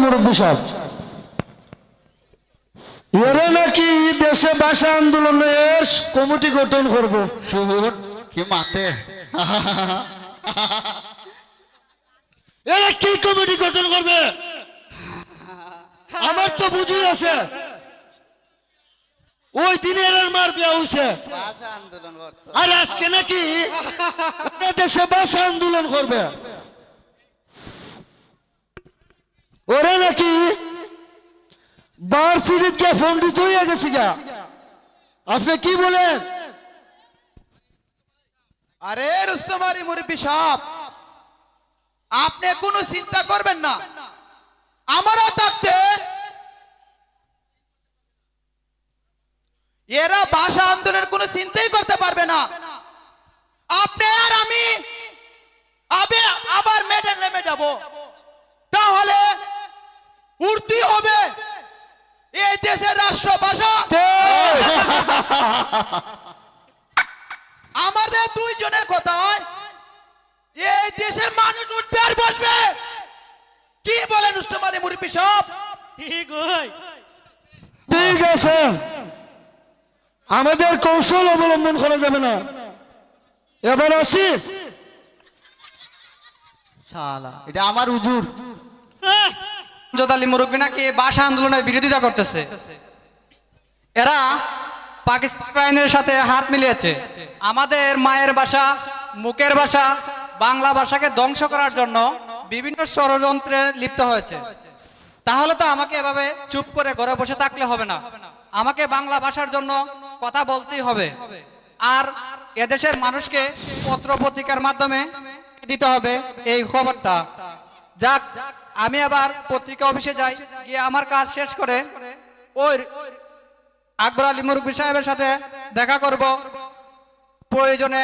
মুরব্বী সাহেব, এরা নাকি দেশে ভাষা আন্দোলনের কমিটি গঠন করব। শুন কি মাতে এরা কি কমিটি গঠন করবে? আমার তো বুঝি আছে ওই দিনে এর মার বিয়া হইছে, ভাষা আন্দোলন করতো। আর আজকে নাকি এরা দেশে ভাষা আন্দোলন করবে। ওরা নাকি বার্ষিক পন্ডিত হয়ে গেছে গা। আপনি কি বলেন? আরে রুস্তম আলী মুরব্বী সাহেব, আপনি কোনো চিন্তা করবেন না। আমারও থাকতে এরা ভাষা আন্দোলনের কোনো চিন্তাই করতে পারবে না। আপনি আর আমি আবার মেডে নেমে যাব, তাহলে উর্দু হবে এই দেশের রাষ্ট্র ভাষা। আমাদের দুইজনের কথায় এই দেশের মানুষ উঠবে আর বসবে। কি বলেন রুস্তম আলী মুরব্বী সাহেব? ঠিক আছে, আমাদের কৌশল অবলম্বন করা যাবে না। এবার আসি, শালা এটা আমার হুজুর। আমজদ মুরব্বী নাকি ভাষা আন্দোলনের বিরোধিতা করতেছে। এরা পাকিস্তান বাহিনীর সাথে হাত মিলিয়েছে। আমাদের মায়ের ভাষা, মুখের ভাষা, বাংলা ভাষাকে ধ্বংস করার জন্য বিভিন্ন ষড়যন্ত্রে লিপ্ত হয়েছে। তাহলে তো আমাকে এভাবে চুপ করে ঘরে বসে থাকলে হবে না, আমাকে বাংলা ভাষার জন্য কথা বলতেই হবে। আর এদেশের মানুষকে পত্র পত্রিকার মাধ্যমে দিতে হবে এই খবরটা। যাক, আমি আবার পত্রিকা অফিসে যাই, গিয়ে আমার কাজ শেষ করে ওই আকবর আলী মুরব্বী সাহেবের সাথে দেখা করব। প্রয়োজনে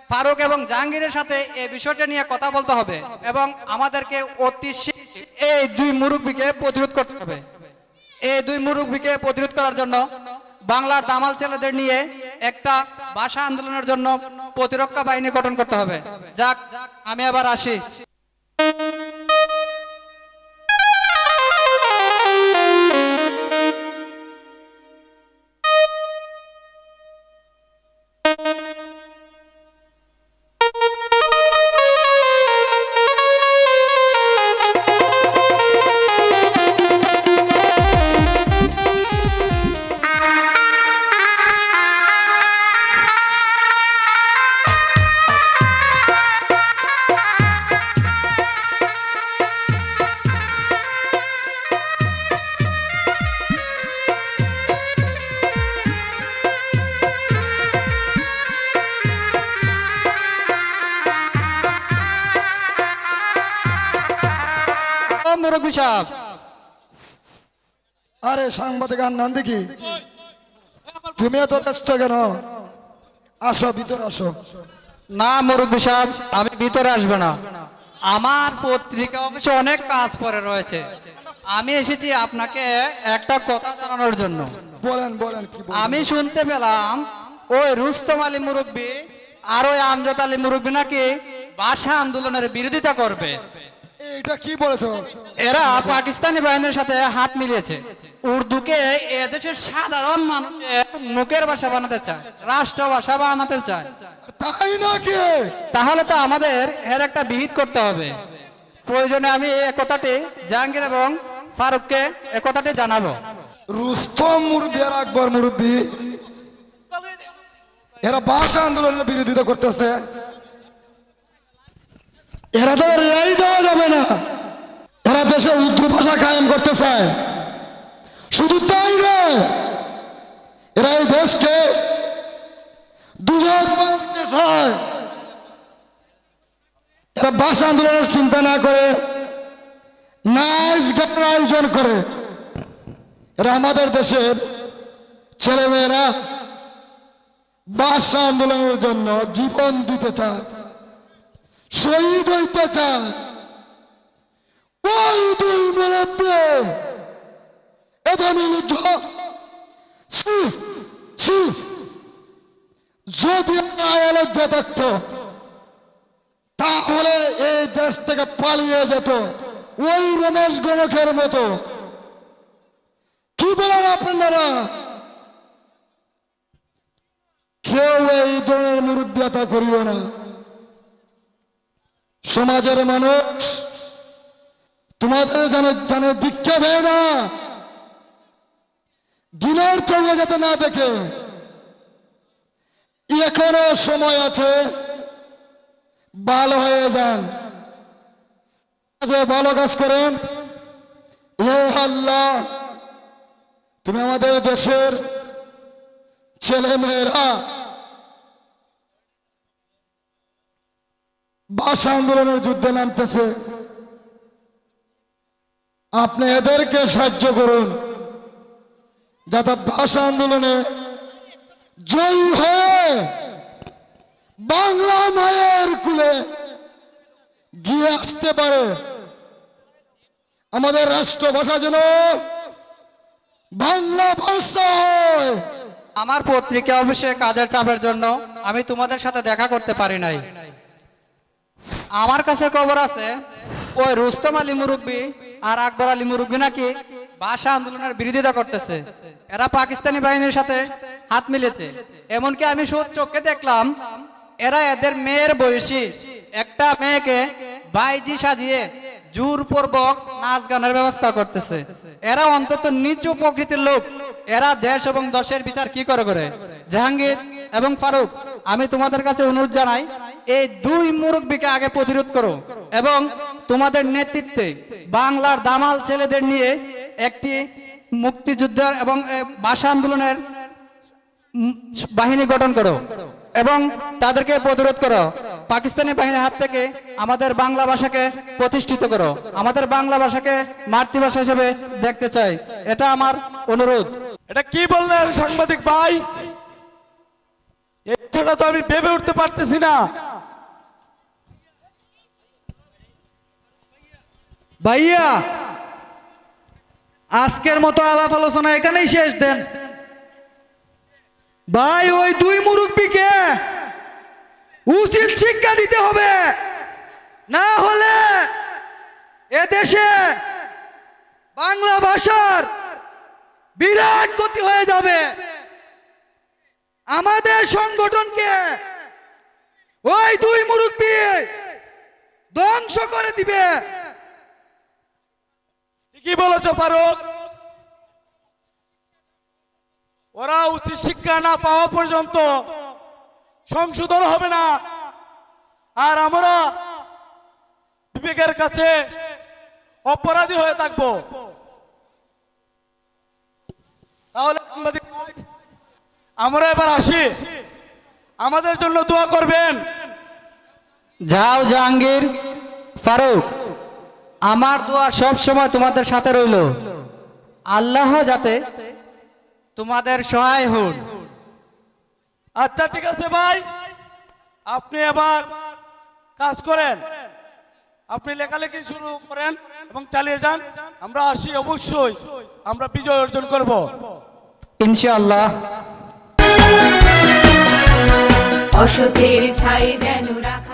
ফারুক এবং জাহাঙ্গীরের সাথে এই বিষয়টা নিয়ে কথা বলতে হবে এবং আমাদেরকে অতি শীঘ্র এই দুই মুরব্বীকে প্রতিরোধ করতে হবে। এই দুই মুরব্বীকে প্রতিরোধ করার জন্য বাংলার দামাল ছেলেদের নিয়ে একটা ভাষা আন্দোলনের জন্য প্রতিরক্ষা বাহিনী গঠন করতে হবে। যাক, আমি আবার আসি। মুরব্বী সাহেব, আরে সাংবাদিক আন্নান দেখি, তুমি এত ব্যস্ত কেন? আসো, ভিতরে আসো। না মুরব্বী সাহেব, আমি ভিতরে আসবো না। আমার পত্রিকা অফিসে অনেক কাজ পড়ে রয়েছে। আমি এসেছি আপনাকে একটা কথা জানানোর জন্য। বলেন বলেন, কি বলেন? আমি শুনতে পেলাম ওই রুস্তম আলী মুরব্বী আর ওই আমজদ আলী মুরব্বী নাকি ভাষা আন্দোলনের বিরোধিতা করবে। এটা কি বলেছো? এরা পাকিস্তানি বাহিনীর সাথে হাত মিলিয়েছে। উর্দুকে এদেশের সাধারণ মানুষের মুখের ভাষা বানাতে চায়, রাষ্ট্র ভাষা বানাতে চায়। তাই নাকি? তাহলে তো আমাদের এর একটা বিহিত করতে হবে। প্রয়োজনে আমি এ কথাটি জাহাঙ্গীর এবং ফারুককে এ কথাটি জানাবো। রুস্তম মুরব্বী আর আকবর মুরব্বী এরা ভাষা আন্দোলনের বিরোধিতা করতেছে। এরা তো রেয়াই দেওয়া যাবে না। এরা দেশে উর্দু ভাষা কায়েম করতে চায়। শুধু তাই নয়, এরা এই দেশকে দুজন করতে চায়। এরা ভাষা আন্দোলনের চিন্তা না করে নাচ গানের আয়োজন করে। এরা আমাদের দেশের ছেলেমেয়েরা ভাষা আন্দোলনের জন্য জীবন দিতে চায়, শহীদ হইতে চায়। ওই দুই মুরব্বী এদের যদি আয়ালজ্জ থাকতো তাহলে এই দেশ থেকে পালিয়ে যেত, ওই রমেশ গণকের মতো। কি বলেন আপনারা? কেউ এই ধরনের মুরব্বিয়তা করিও না। সমাজের মানুষ তোমাদের জানে দীক্ষা দেয় না, দিনের চোখে যাতে না দেখে। এখনো সময় আছে, ভালো হয়ে যান, ভালো কাজ করেন। হে আল্লাহ, তুমি আমাদের দেশের ছেলে মেয়েরা ভাষা আন্দোলনের যুদ্ধে নামতেছে, আপনি এদেরকে সাহায্য করুন যাতে ভাষা আন্দোলনে জয়ী হয়ে বাংলা মায়ের কুলে গিয়ে আসতে পারে। আমাদের রাষ্ট্রভাষা যেন বাংলা ভাষা হয়। আমার পত্রিকা অফিসে কাজের চাপের জন্য আমি তোমাদের সাথে দেখা করতে পারি নাই। আমার কাছে খবর আছে ওই রুস্তম আলী মুরব্বী আর আকবর আলী মুরব্বী নাকি ভাষা আন্দোলনের বিরোধিতা করতেছে। এরা পাকিস্তানি বাহিনীর সাথে হাত মিলেছে। এমনকি আমি চোখে দেখলাম এরা এদের মেয়ের বয়সী একটা মেয়েকে বাইজি সাজিয়ে জোরপূর্বক নাচ গানের ব্যবস্থা করতেছে। এরা অন্তত নিচু প্রকৃতির লোক। এরা দেশ এবং দশের বিচার কি করে? জাহাঙ্গীর এবং ফারুক, আমি তোমাদের কাছে অনুরোধ জানাই, এই দুই মুরব্বীকে আগে প্রতিরোধ করো এবং তোমাদের নেতৃত্বে বাংলার দামাল ছেলেদের নিয়ে একটি মুক্তিযুদ্ধের এবং ভাষা আন্দোলনের বাহিনী গঠন করো এবং তাদেরকে প্রতিরোধ করো। পাকিস্তানি বাহিনীর হাত থেকে আমাদের বাংলা ভাষাকে প্রতিষ্ঠিত করো। আমাদের বাংলা ভাষাকে মাতৃভাষা হিসেবে দেখতে চাই, এটা আমার অনুরোধ। এটা কি বললেন সাংবাদিক ভাই? এটা তো আমি ভেবে উঠতে পারতেছি না। ভাইয়া, আজকের মতো আলাপ আলোচনা এখানেই শেষ দেন ভাই। ওই দুই মুরব্বীকে উচিত শিক্ষা দিতে হবে, না হলে এদেশে বাংলা ভাষার বিরাট ক্ষতি হয়ে যাবে। আমাদের সংগঠনকে ওই দুই মুরব্বী ধ্বংস করে দিবে। কি বলেছো ফারুক? ওরা উচিত শিক্ষা না পাওয়া পর্যন্ত সংশোধন হবে না, আর আমরা বিবেকের কাছে অপরাধী হয়ে থাকবো। তাহলে আমরা এবার আসি, আমাদের জন্য দোয়া করবেন। যাও জাহাঙ্গীর, ফারুক, আমার দোয়া সব সময় তোমাদের সাথে রইল। আল্লাহ যাতে তোমাদের সহায় হন। আচ্ছা ঠিক আছে ভাই, আপনি এবার কাজ করেন, আপনি লেখালেখি শুরু করেন এবং চালিয়ে যান। আমরা আসি, অবশ্যই আমরা বিজয় অর্জন করব ইনশাআল্লাহ। অসতের ছাই যেন রাখা